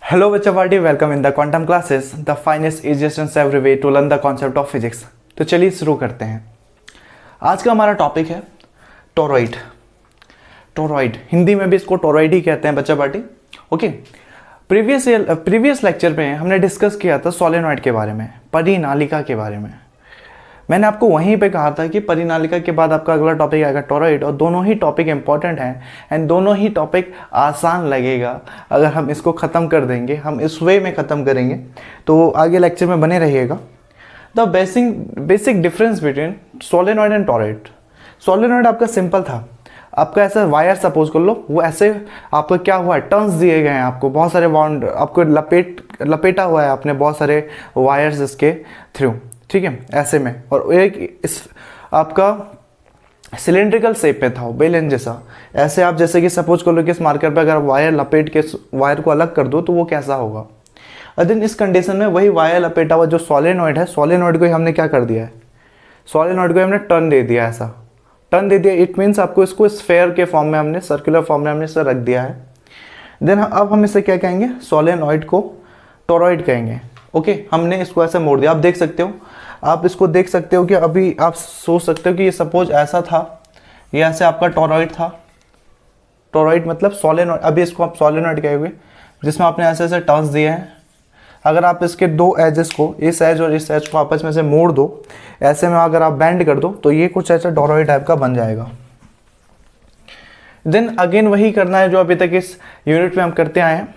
Hello बच्चा party, welcome in the quantum classes, the finest easiest and every way to learn the concept of physics. तो चलिए शुरू करते हैं। आज का हमारा टॉपिक है टोरॉइड। टोरॉइड हिंदी में भी इसको टोरॉइड ही कहते हैं बच्चा पार्टी। ओके, प्रीवियस लेक्चर में हमने डिस्कस किया था सोलेनॉइड के बारे में, परिनालिका के बारे में। मैंने आपको वहीं पे कहा था कि परिनालिका के बाद आपका अगला टॉपिक आएगा टोरॉइड, और दोनों ही टॉपिक इंपॉर्टेंट हैं एंड दोनों ही टॉपिक आसान लगेगा अगर हम इसको ख़त्म कर देंगे, हम इस वे में ख़त्म करेंगे। तो आगे लेक्चर में बने रहिएगा। The basic difference between solenoid and toroid. Solenoid आपका सिंपल था, आपका ऐसा वायर सपोज कर लो, वो ऐसे आपका क्या हुआ है, टर्न्स दिए गए हैं आपको, बहुत सारे बाउंड आपको लपेटा हुआ है आपने बहुत सारे वायर्स इसके थ्रू, ठीक है, ऐसे में। और एक इस आपका सिलेंड्रिकल शेप में था वो, बेलन जैसा। ऐसे आप जैसे कि सपोज कर लो कि इस मार्कर पे अगर वायर लपेट के वायर को अलग कर दो तो वो कैसा होगा। अदर इस कंडीशन में वही वायर लपेटा हुआ जो सोलेनॉइड है, सोलेनॉइड को ही हमने क्या कर दिया है, सोलेनॉइड को हमने टर्न दे दिया, ऐसा टर्न दे दिया। इट मीन्स आपको इसको स्फेयर के फॉर्म में हमने, सर्कुलर फॉर्म में हमने इसे रख दिया है। देन अब हम इसे क्या कहेंगे, सोलेनॉइड को टोरॉइड कहेंगे। ओके, हमने इसको ऐसे मोड़ दिया। आप देख सकते हो, आप इसको देख सकते हो कि अभी आप सोच सकते हो कि ये सपोज ऐसा था, ये ऐसे आपका टोरॉइड था। टोरॉइड मतलब सोलेनॉइड, अभी इसको आप सोलेनॉइड कहेंगे जिसमें आपने ऐसे ऐसे टर्न्स दिए हैं। अगर आप इसके दो एजेस को, इस एज और इस एज को आपस में से मोड़ दो, ऐसे में अगर आप बेंड कर दो तो ये कुछ ऐसा टोरॉइड टाइप का बन जाएगा। देन अगेन वही करना है जो अभी तक इस यूनिट में हम करते आए हैं।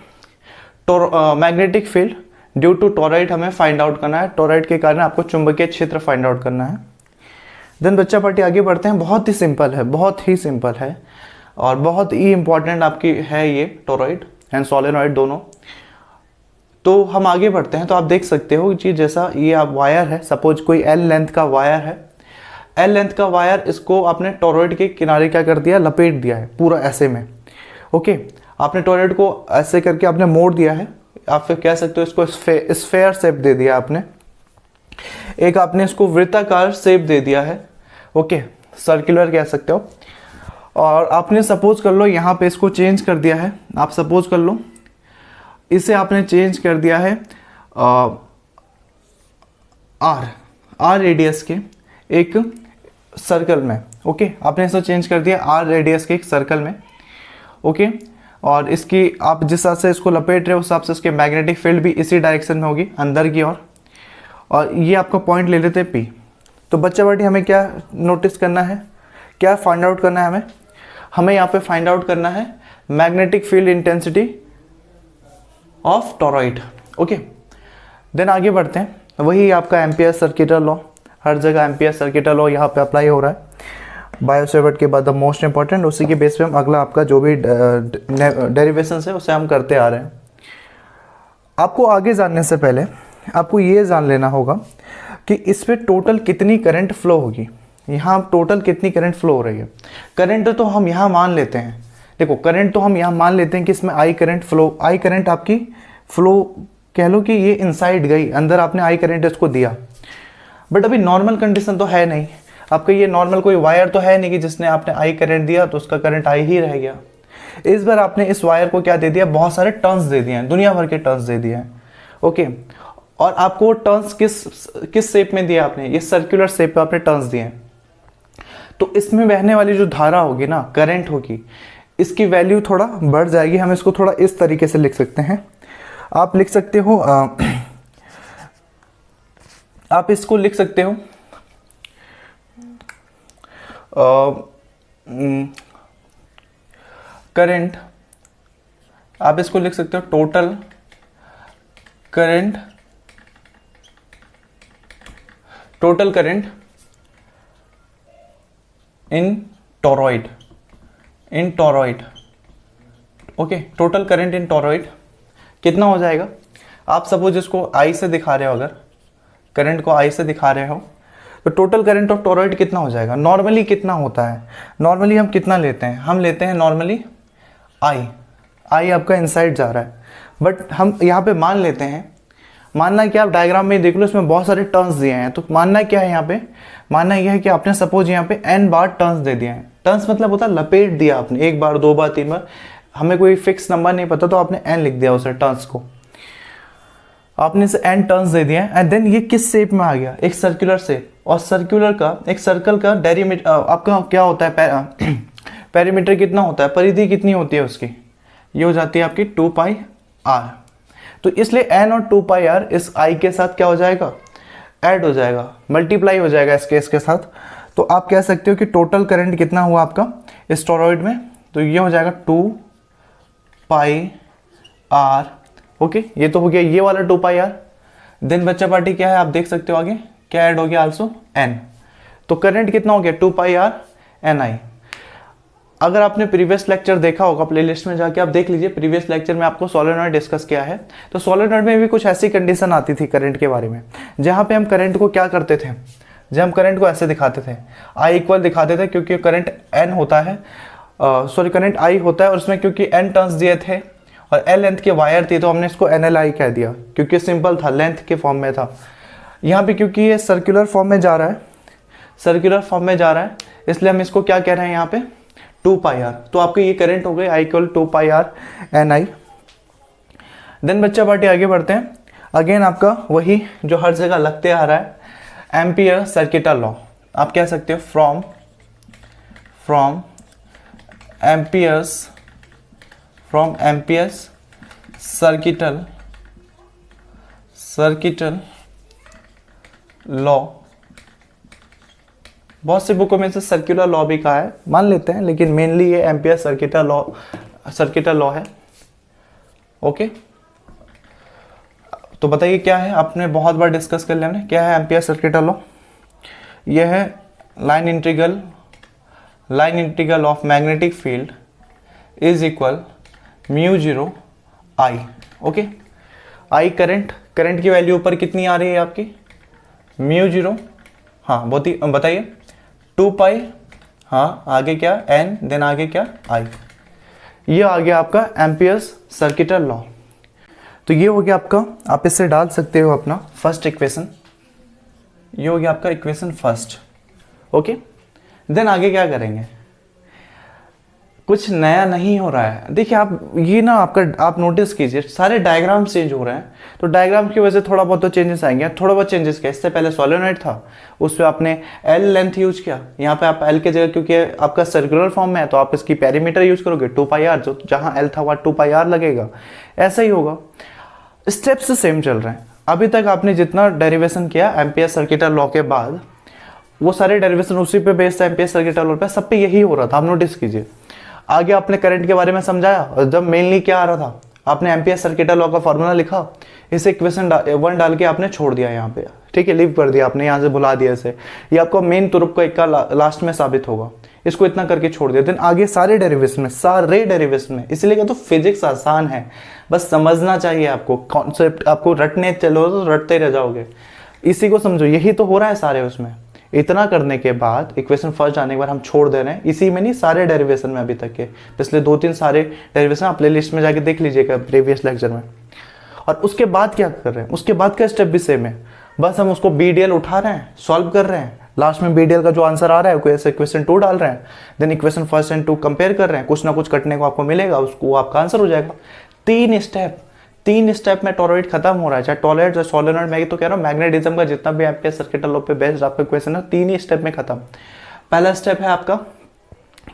Magnetic field due to toroid हमें फाइंड आउट करना है। टोरॉइड के कारण आपको चुंबकीय क्षेत्र फाइंड आउट करना है। देन बच्चा पार्टी आगे बढ़ते हैं। बहुत ही सिंपल है, बहुत ही सिंपल है और बहुत ही इंपॉर्टेंट आपकी है ये टोरॉइड एंड सोलेनॉइड दोनों। तो हम आगे बढ़ते हैं। तो आप देख सकते हो कि जैसा ये आप वायर है, सपोज कोई एल लेंथ का वायर है, एल लेंथ का वायर, इसको आपने टोरॉइड के किनारे क्या कर दिया, लपेट दिया है पूरा ऐसे में। ओके, आपने टोरॉइड को ऐसे करके आपने मोड़ दिया है, आप फिर कह सकते हो इसको स्फेयर शेप दे दिया आपने, एक आपने इसको वृत्ताकार शेप दे दिया है। ओके, सर्कुलर कह सकते हो। और आपने सपोज कर लो यहाँ पे इसको चेंज कर दिया है, आप सपोज कर लो इसे आपने चेंज कर दिया है आर रेडियस के एक सर्कल में। ओके, आपने इसे चेंज कर दिया आर रेडियस के एक सर्कल में। ओके, और इसकी आप जिस हिसाब से इसको लपेट रहे हो उस हिसाब से इसके मैग्नेटिक फील्ड भी इसी डायरेक्शन में होगी, अंदर की ओर। और ये आपका पॉइंट ले लेते हैं पी। तो बच्चा बेटी हमें क्या नोटिस करना है, क्या फाइंड आउट करना है हमें यहाँ पे फाइंड आउट करना है magnetic field intensity of toroid. Okay, then आगे बढ़ते हैं। वही आपका एम्पियर सर्किटल लॉ, हर जगह एम्पियर सर्किटल लॉ यहाँ पे अप्लाई हो रहा है। बायोसेवर्ट के बाद द मोस्ट इंपॉर्टेंट, उसी के बेस पे हम अगला आपका जो भी डेरिवेशन है उसे हम करते आ रहे हैं। आपको आगे जानने से पहले आपको ये जान लेना होगा कि इस पे टोटल कितनी करंट फ्लो होगी। यहाँ टोटल कितनी करंट फ्लो हो रही है। करंट तो हम यहाँ मान लेते हैं, देखो करंट तो हम यहाँ मान लेते हैं कि इसमें I current flow, I current आपकी फ्लो कह लो कि ये इनसाइड गई, अंदर आपने आई करंट इसको दिया। बट अभी नॉर्मल कंडीशन तो है नहीं, आपका ये नॉर्मल कोई वायर तो है नहीं कि जिसने आपने आई करंट दिया तो उसका करंट आई ही रह गया। इस बार आपने इस वायर को क्या दे दिया, बहुत सारे टर्न्स दे दिए हैं, दुनिया भर के टर्न्स दे दिए हैं। ओके, और आपको टर्न्स किस शेप में दिया आपने, ये सर्कुलर शेप में आपने टर्न्स दिए हैं। तो इसमें बहने वाली जो धारा होगी ना, करंट होगी, इसकी वैल्यू थोड़ा बढ़ जाएगी। हम इसको थोड़ा इस तरीके से लिख सकते हैं। आप लिख सकते हो आप इसको लिख सकते हो करंट, आप इसको लिख सकते हो total current, total current in toroid, in toroid. Okay, total current in toroid कितना हो जाएगा। आप सपोज इसको आई से दिखा रहे हो, अगर करंट को आई से दिखा रहे हो तो टोटल करंट ऑफ टोरॉइड कितना हो जाएगा। नॉर्मली कितना होता है, नॉर्मली हम कितना लेते हैं, हम लेते हैं नॉर्मली आई आपका इनसाइड जा रहा है। बट हम यहाँ पे मान लेते हैं, मानना क्या, आप डायग्राम में देख लो, इसमें बहुत सारे टर्न्स दिए हैं। तो मानना क्या है यहाँ पे, मानना यह है कि आपने सपोज यहाँ पे n बार टर्न्स दे दिए हैं। टर्न्स मतलब होता है लपेट दिया आपने, एक बार, दो बार, तीन बार, हमें कोई फिक्स नंबर नहीं पता तो आपने n लिख दिया उसे टर्न्स को। आपने इसे n टर्न्स दे दिए एंड देन ये किस शेप में आ गया, एक सर्कुलर शेप, और सर्कुलर का एक सर्कल का डेरीमीटर आपका क्या होता है, पेरीमीटर कितना होता है, परिधि कितनी होती है उसकी, ये हो जाती है आपकी 2πr। तो इसलिए n और 2πr इस i के साथ क्या हो जाएगा, ऐड हो जाएगा, मल्टीप्लाई हो जाएगा इसके साथ। तो आप कह सकते हो कि टोटल करंट कितना हुआ आपका इस टोरॉइड में, तो ये हो जाएगा 2πr। ओके, ये तो हो गया ये वाला 2πr। देन बच्चा पार्टी क्या है, आप देख सकते हो आगे क्या ऐड हो गया, आल्सो n। तो करंट कितना हो गया 2πr ni। अगर आपने प्रीवियस लेक्चर देखा होगा, प्लेलिस्ट में जाके आप देख लीजिए, प्रीवियस लेक्चर में आपको सोलेनॉइड डिस्कस किया है। तो सोलेनॉइड में भी कुछ ऐसी कंडीशन आती थी करंट के बारे में, जहाँ पे हम करंट को क्या करते थे, जब हम करंट को ऐसे दिखाते थे, आई इक्वल दिखाते थे, क्योंकि करंट n होता है, करंट I होता है, और उसमें क्योंकि n टर्न्स दिए थे और L लेंथ के वायर थी, तो हमने इसको NLI कह दिया, क्योंकि सिंपल था, लेंथ के फॉर्म में था। यहाँ पे क्योंकि ये सर्कुलर फॉर्म में जा रहा है, सर्कुलर फॉर्म में जा रहा है, इसलिए हम इसको क्या कह रहे हैं यहाँ पे 2πr। तो आपके ये करंट हो गए I equal 2πr ni। Then बच्चा पार्टी आगे बढ़ते हैं। अगेन आपका वही जो हर जगह लगते आ रहा है, एम्पियर सर्किटल लॉ। आप कह सकते हो फ्रॉम एम्पियर्स सर्किटल लॉ। बहुत सी बुकों में से सर्कुलर लॉ भी कहा है, मान लेते हैं, लेकिन मेनली ये एम्पियर सर्किटल लॉ है। ओके, तो बताइए क्या है, आपने बहुत बार डिस्कस कर लिया हमने, क्या है एम्पियर सर्किटल लॉ। यह है line integral of magnetic field is equal mu 0 I। Okay, I current की वैल्यू ऊपर कितनी आ रही है आपकी, म्यू 0, हाँ बताइए 2π, हाँ आगे क्या n, देन आगे क्या I। ये आ गया आपका एम्पियर्स सर्किटल लॉ। तो ये हो गया आपका, आप इससे डाल सकते हो अपना फर्स्ट इक्वेशन, ये हो गया आपका इक्वेशन फर्स्ट। ओके, देन आगे क्या करेंगे, कुछ नया नहीं हो रहा है। देखिए आप ये ना आप नोटिस कीजिए, सारे डायग्राम चेंज हो रहे हैं, तो डायग्राम की वजह से थोड़ा बहुत तो चेंजेस आएंगे। थोड़ा बहुत चेंजेस क्या, इससे पहले सोलेनॉइड था, उस पर आपने L लेंथ यूज किया, यहाँ पे आप L के जगह, क्योंकि आपका सर्कुलर फॉर्म में है, तो आप इसकी पेरीमीटर यूज करोगे 2πr, जो जहाँ L था वहाँ 2πr लगेगा। ऐसा ही होगा, स्टेप्स सेम चल रहे हैं। अभी तक आपने जितना डेरिवेशन किया एम्पियर सर्किटल लॉ के बाद, वो सारे डेरिवेशन उसी पे बेस्ड है, एम्पियर सर्किटल लॉ पे, सब पे यही हो रहा था। आप नोटिस कीजिए, आगे आपने करंट के बारे में समझाया, और जब मेनली क्या आ रहा था, आपने एम्पियर सर्किटल लॉ का फॉर्मूला लिखा, इसे इक्वेशन 1 डाल के आपने छोड़ दिया यहाँ पे, ठीक है, लीव कर दिया आपने, यहाँ से भुला दिया इसे। ये आपको मेन तुरुप का इक्का लास्ट में साबित होगा, इसको इतना करके छोड़ दिया। देन आगे सारे डेरिवेशन में, इसलिए क्या, तो फिजिक्स आसान है, बस समझना चाहिए आपको, कॉन्सेप्ट आपको रटने चलो तो रटते रह जाओगे। इसी को समझो, यही तो हो रहा है सारे उसमें। इतना करने के बाद इक्वेशन फर्स्ट आने के बाद हम छोड़ दे रहे हैं, इसी में नहीं, सारे डेरिवेशन में अभी तक के पिछले 2-3 सारे डेरिवेशन आप प्लेलिस्ट में जाके देख लीजिएगा प्रीवियस लेक्चर में। और उसके बाद क्या कर रहे हैं, उसके बाद का स्टेप भी सेम है, बस हम उसको BDL उठा रहे हैं, सॉल्व कर रहे हैं, लास्ट में BDL का जो आंसर आ रहा है इक्वेशन 2 डाल रहे हैं, then equation first and 2 compare कर रहे हैं, कुछ ना कुछ कटने को आपको मिलेगा, उसको आपका आंसर हो जाएगा। 3 स्टेप में टोरॉइड खत्म हो रहा है, चाहे टोरॉइड चाहे सोलेनॉइड। मैं तो कह रहा हूँ मैग्नेटिज्म का जितना भी एम्पियर सर्किटल लॉ पे बेस्ड आपका क्वेश्चन है, 3 ही स्टेप में खत्म। पहला स्टेप है आपका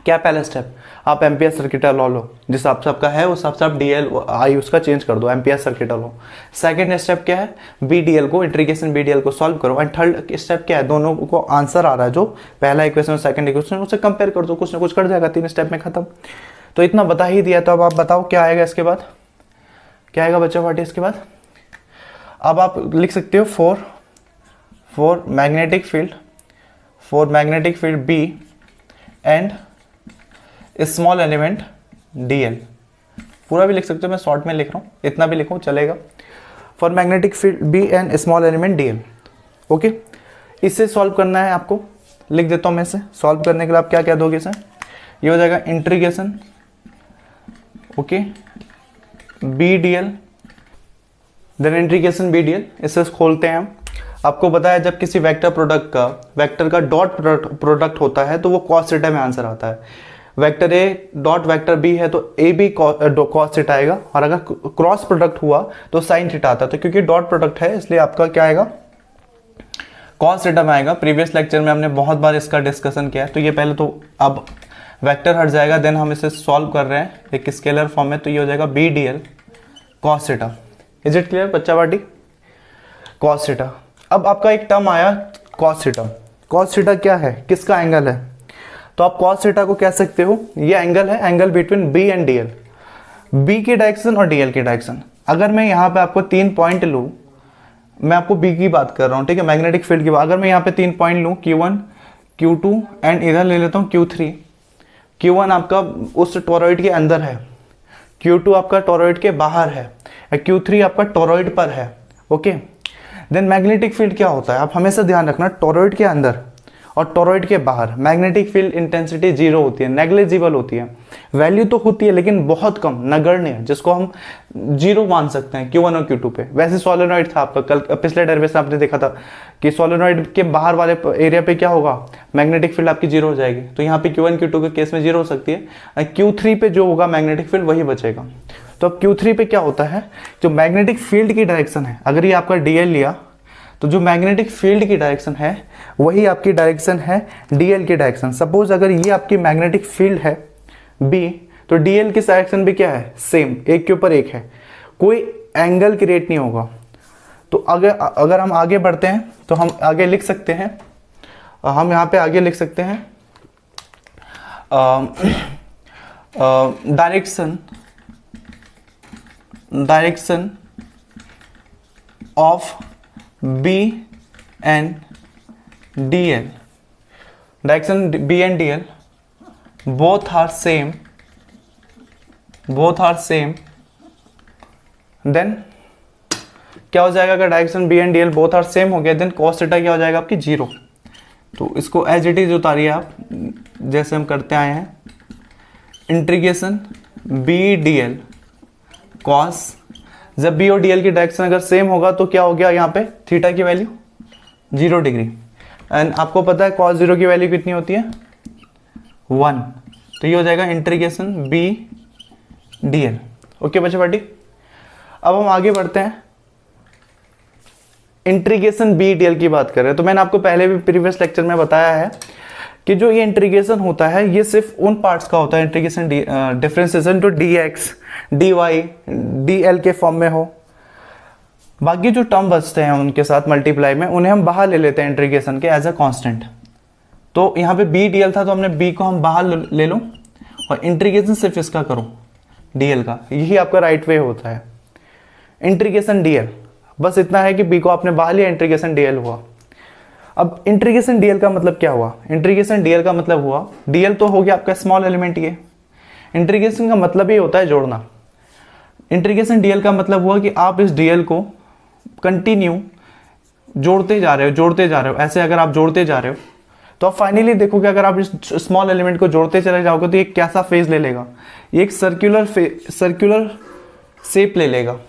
क्या, पहला स्टेप आप एम्पियर सर्किटल लॉ लो, जिस हिसाब से आपका है उस हिसाब से आप DL I उसका चेंज कर दो, ampere circuital law. Second step क्या है, BDL को इंटीग्रेशन BDL को सॉल्व करो। एंड थर्ड स्टेप क्या है, दोनों को आंसर आ रहा है जो पहला इक्वेशन और सेकंड इक्वेशन, उसे कंपेयर कर दो, कुछ ना कुछ कट जाएगा, 3 स्टेप में खत्म। तो इतना बता ही दिया, तो अब आप बताओ क्या आएगा इसके बाद, क्या आएगा बच्चा पार्टी इसके बाद। अब आप लिख सकते हो for magnetic field B and small element DL। पूरा भी लिख सकते हो, मैं शॉर्ट में लिख रहा हूँ, इतना भी लिखूँ चलेगा। For magnetic field B and small element DL। Okay, इससे सॉल्व करना है आपको, लिख देता हूँ मैं इसे। सॉल्व करने के लिए आप क्या कह दोगे इसे, ये हो जाएगा integration okay BDL, then integration BDL। इसे खोलते हैं हम। आपको पता है जब किसी वेक्टर का डॉट प्रोडक्ट होता है तो वो cos थीटा में आंसर आता है। Vector A dot vector B है तो ए भी कॉस थीटा आएगा, और अगर क्रॉस प्रोडक्ट हुआ तो साइन थीटा आता है। तो क्योंकि डॉट प्रोडक्ट है इसलिए आपका क्या आएगा, कॉस थीटा में आएगा। प्रीवियस लेक्चर में हमने बहुत बार इसका डिस्कशन किया है। तो ये पहले तो अब वेक्टर हट जाएगा, देन हम इसे सॉल्व कर रहे हैं एक स्केलर फॉर्म में, तो ये हो जाएगा B D L cos theta. Is it clear बच्चा पार्टी? Cos theta. अब आपका एक टर्म आया कॉस थीटा। कॉस थीटा क्या है, किसका एंगल है? तो आप कॉस थीटा को कह सकते हो ये एंगल है, angle between B and D L, B की डायरेक्शन और डी एल की डायरेक्शन। अगर मैं यहाँ पे आपको 3 पॉइंट लूँ, मैं आपको बी की बात कर रहा हूँ, ठीक है, मैग्नेटिक फील्ड की बात। अगर मैं यहाँ पे 3 पॉइंट लूँ Q1 Q2 एंड इधर ले लेता हूँ Q3। Q1 आपका उस टोरॉइड के अंदर है, Q2 आपका टोरॉइड के बाहर है, Q3 आपका टोरॉइड पर है। ओके, देन मैग्नेटिक फील्ड क्या होता है, आप हमेशा ध्यान रखना, टोरॉइड के अंदर और टोरॉइड के बाहर मैग्नेटिक फील्ड इंटेंसिटी 0 होती है, नेग्लिजिबल होती है। वैल्यू तो होती है लेकिन बहुत कम, नगण्य, जिसको हम 0 मान सकते हैं Q1 और Q2 पे। वैसे सोलेनॉइड था आपका, कल पिछले डेरिवेशन आपने देखा था कि सोलेनॉइड के बाहर वाले एरिया पे क्या होगा, मैग्नेटिक फील्ड आपकी 0 हो जाएगी। तो यहाँ पे Q1 Q2 के केस में 0 हो सकती है, Q3 पे जो होगा मैग्नेटिक फील्ड वही बचेगा। तो अब Q3 पे क्या होता है, जो मैग्नेटिक फील्ड की डायरेक्शन है, अगर ये आपका DL लिया तो जो मैग्नेटिक फील्ड की डायरेक्शन है वही आपकी डायरेक्शन है DL की डायरेक्शन। सपोज अगर ये आपकी मैग्नेटिक फील्ड है B, तो DL की डायरेक्शन भी क्या है, सेम, एक के ऊपर एक है, कोई एंगल क्रिएट नहीं होगा। तो अगर हम आगे बढ़ते हैं तो हम आगे लिख सकते हैं, हम यहाँ पे आगे लिख सकते हैं direction of B and DL, direction B and DL both are same, then क्या हो जाएगा, अगर direction B and DL both are same हो गया, देन cos थीटा क्या हो जाएगा आपकी 0। तो इसको एज इट इज उतारिए आप, जैसे हम करते आए हैं, इंटीग्रेशन B DL cos, जब बी और डीएल की डायरेक्शन अगर सेम होगा तो क्या हो गया, यहाँ पे थीटा की वैल्यू 0 डिग्री, एंड आपको पता है cos 0 की वैल्यू कितनी होती है, 1। तो ये हो जाएगा इंटीग्रेशन बी डीएल। ओके बच्चे पार्टी, अब हम आगे बढ़ते हैं, इंटीग्रेशन बी डीएल की बात कर रहे हैं। तो मैंने आपको पहले भी प्रीवियस लेक्चर में बताया है कि जो ये इंटीग्रेशन होता है ये सिर्फ उन पार्ट्स का होता है, इंटीग्रेशन डिफरेंशिएशन तो dx dy dl के फॉर्म में हो, बाकी जो टर्म बचते हैं उनके साथ मल्टीप्लाई में, उन्हें हम बाहर ले लेते हैं इंटीग्रेशन के एज अ कांस्टेंट। तो यहाँ पे b dl था तो हमने b को हम बाहर ले लो और इंटीग्रेशन सिर्फ इसका करो dl का, यही आपका राइट वे होता है। इंटीग्रेशन dl, बस इतना है कि b को आपने बाहर लिया, इंटीग्रेशन dl हुआ। अब इंटीग्रेशन dl का मतलब क्या हुआ, इंटीग्रेशन dl का मतलब हुआ, dl तो हो गया आपका स्मॉल एलिमेंट, ये इंटीग्रेशन का मतलब ही होता है जोड़ना। इंटीग्रेशन dl का मतलब हुआ कि आप इस dl को कंटिन्यू जोड़ते जा रहे हो, ऐसे अगर आप जोड़ते जा रहे हो तो आप फाइनली देखोगे, अगर आप इस स्मॉल एलिमेंट को जोड़ते चले जाओगे तो ये कैसा फेज ले लेगा, ये एक सर्कुलर शेप ले लेगा।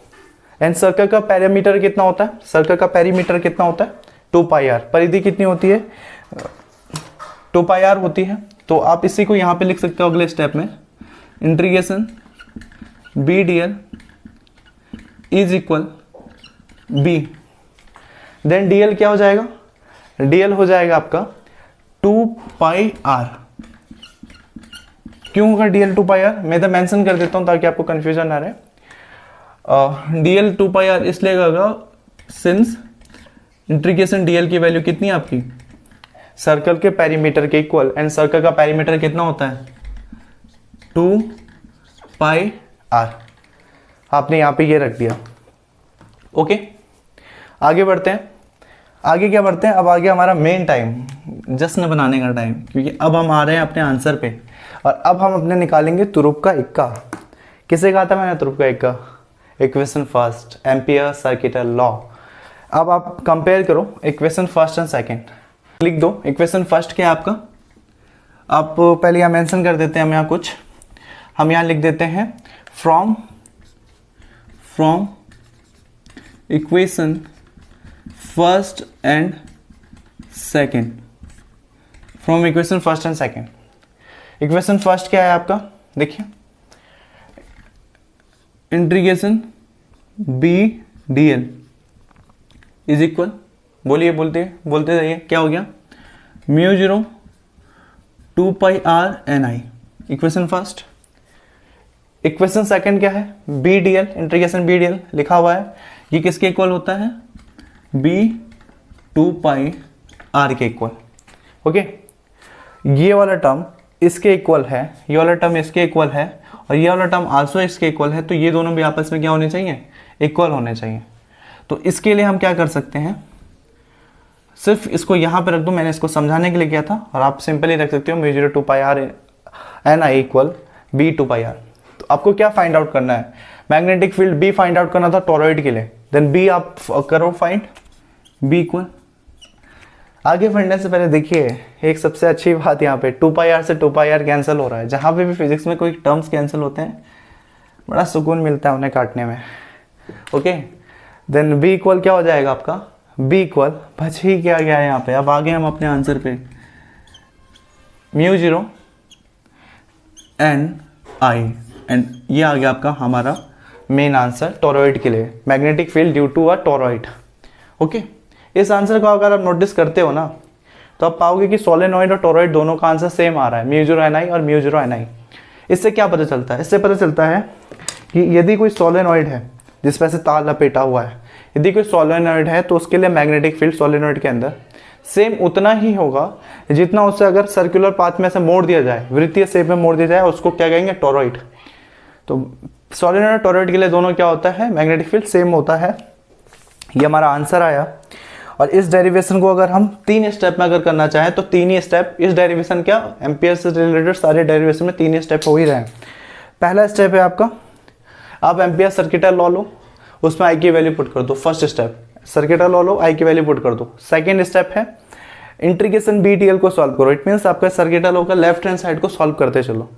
एंड सर्कल का पेरीमीटर कितना होता है, सर्कल का पेरीमीटर कितना होता है, 2πr। परिधि कितनी होती है, 2πr होती है। तो आप इसी को यहाँ पे लिख सकते हो अगले स्टेप में, integration B DL is equal B, then DL क्या हो जाएगा, डीएल हो जाएगा आपका 2πr। क्यों होगा डीएल 2πr, मैं इधर मेंशन कर देता हूँ ताकि आपको कंफ्यूजन ना रहे। डीएल 2πr इसलिए होगा सिंस इंटीग्रेशन डीएल की वैल्यू कितनी है आपकी, सर्कल के पेरीमीटर के इक्वल, एंड सर्कल का पेरीमीटर कितना होता है, 2πr। आपने यहाँ पे ये रख दिया। ओके, आगे बढ़ते हैं। आगे क्या बढ़ते हैं, अब आगे हमारा मेन टाइम, जश्न बनाने का टाइम, क्योंकि अब हम आ रहे हैं अपने आंसर पे, और अब हम अपने निकालेंगे तुरुप का इक्का। किसे कहा था मैंने तुरुप का इक्का, equation first, ampere circuital law. अब आप कंपेयर करो इक्वेशन फर्स्ट एंड सेकंड, लिख दो इक्वेशन फर्स्ट क्या है आपका। आप पहले यहाँ मेंशन कर देते हैं, हम यहाँ कुछ हम यहाँ लिख देते हैं, from equation first and second, from equation first and second. Equation first क्या है आपका, देखिए integration B D L is equal, बोलिए बोलते जाइए, क्या हो गया, mu 0 2 pi R N I, equation first. Equation second क्या है, B D L, integration B D L लिखा हुआ है, ये किसके इक्वल होता है, बी 2 पाई आर के इक्वल। ओके, ये वाला टर्म इसके इक्वल है, ये वाला टर्म इसके इक्वल है, और ये वाला टर्म आल्सो इसके इक्वल है, तो ये दोनों भी आपस में क्या होने चाहिए, इक्वल होने चाहिए। तो इसके लिए हम क्या कर सकते हैं, सिर्फ इसको यहाँ पे रख दो, मैंने इसको समझाने के लिए किया था, और आप सिंपली रख सकते हो mu 0 2 pi R N I equal B 2 pi R. तो आपको क्या फाइंड आउट करना है, magnetic field B find out करना था टोरॉइड के लिए, देन बी आप करो फाइंड, बी इक्वल। आगे बढ़ने से पहले देखिए एक सबसे अच्छी बात, यहाँ पे 2 पाई आर से 2 पाई आर कैंसिल हो रहा है। जहाँ पे भी फिजिक्स में कोई टर्म्स कैंसिल होते हैं बड़ा सुकून मिलता है उन्हें काटने में। ओके, देन बी इक्वल क्या हो जाएगा आपका, बी इक्वल बच ही क्या गया है यहाँ पे। अब आगे हम अपने आंसर पे, म्यू 0 एन आई, एंड ये आ गया आपका हमारा मेन आंसर टोरॉइड के लिए, magnetic field due to a toroid. Okay, इस आंसर को अगर आप नोटिस करते हो ना, तो आप पाओगे कि सोलेनॉइड और टोरॉइड दोनों का आंसर सेम आ रहा है, म्यू 0 एन आई और म्यू 0 एन आई। इससे क्या पता चलता है, इससे पता चलता है कि यदि कोई सोलेनॉइड है जिस पर से तार लपेटा हुआ है, यदि कोई सोलेनॉइड है तो उसके लिए मैग्नेटिक फील्ड सोलेनॉइड के अंदर सेम उतना ही होगा जितना उसे अगर सर्कुलर पाथ में से मोड़ दिया जाए, वृत्तीय शेप में मोड़ दिया जाए, उसको क्या कहेंगे, टोरॉइड। तो सोलेनॉइड और टोरॉइड के लिए दोनों क्या होता है, मैग्नेटिक फील्ड सेम होता है। ये हमारा आंसर आया। और इस डेरिवेशन को अगर हम 3 स्टेप में अगर करना चाहें तो 3 ही स्टेप, इस डेरिवेशन क्या एम्पियर से रिलेटेड सारे डेरिवेशन में 3 ही स्टेप हो ही रहे हैं। पहला स्टेप है आपका, आप एम्पियर सर्किटल लॉ लो, उसमें आई की वैल्यू पुट कर दो। फर्स्ट स्टेप सर्किटल लॉ लो, आई की वैल्यू पुट कर दो। सेकेंड स्टेप है इंटीग्रेशन बी टी एल को सॉल्व करो। इट मीन्स आपका सर्किटल लॉ का लेफ्ट हैंड साइड को सॉल्व करते चलो।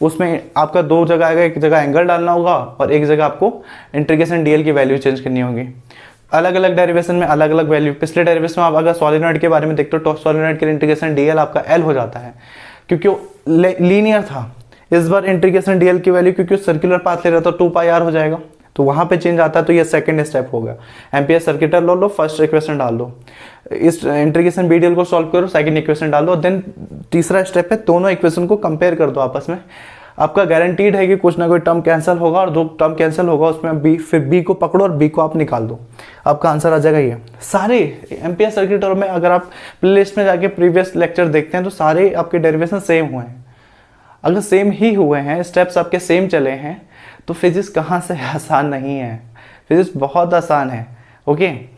उसमें आपका 2 जगह आएगा, एक जगह एंगल डालना होगा और एक जगह आपको इंटीग्रेशन डी एल की वैल्यू चेंज करनी होगी। अलग अलग डेरिवेशन में अलग अलग वैल्यू। पिछले डेरिवेशन में आप अगर सोलेनॉइड के बारे में देखते हो तो सोलेनॉइड के इंटीग्रेशन डीएल आपका एल हो जाता है क्योंकि वो लीनियर था। इस बार इंटीग्रेशन डीएल की वैल्यू क्योंकि सर्कुलर पाथ ले रहा था 2 पाई आर हो जाएगा, तो वहां पे चेंज आता है। तो ये सेकंड स्टेप होगा। एम्पियर सर्किटल लो, फर्स्ट इक्वेशन डाल दो, इस इंटीग्रेशन बीडीएल को सॉल्व करो, सेकंड इक्वेशन डाल दो। देन तीसरा स्टेप है दोनों इक्वेशन को कंपेयर कर दो आपस में। आपका गारंटीड है कि कुछ ना कोई टर्म कैंसिल होगा और 2 टर्म कैंसिल होगा उसमें बी, फिर बी को पकड़ो और बी को आप निकाल दो, आपका आंसर आ जाएगा ये। सारे एम्पियर सर्किट में अगर आप प्लेलिस्ट में जाके प्रीवियस लेक्चर देखते हैं तो सारे आपके डेरिवेशन सेम हुए हैं। अगर सेम ही हुए हैं, स्टेप्स आपके सेम चले हैं, तो फिजिक्स कहाँ से आसान नहीं है। फिजिक्स बहुत आसान है। ओके।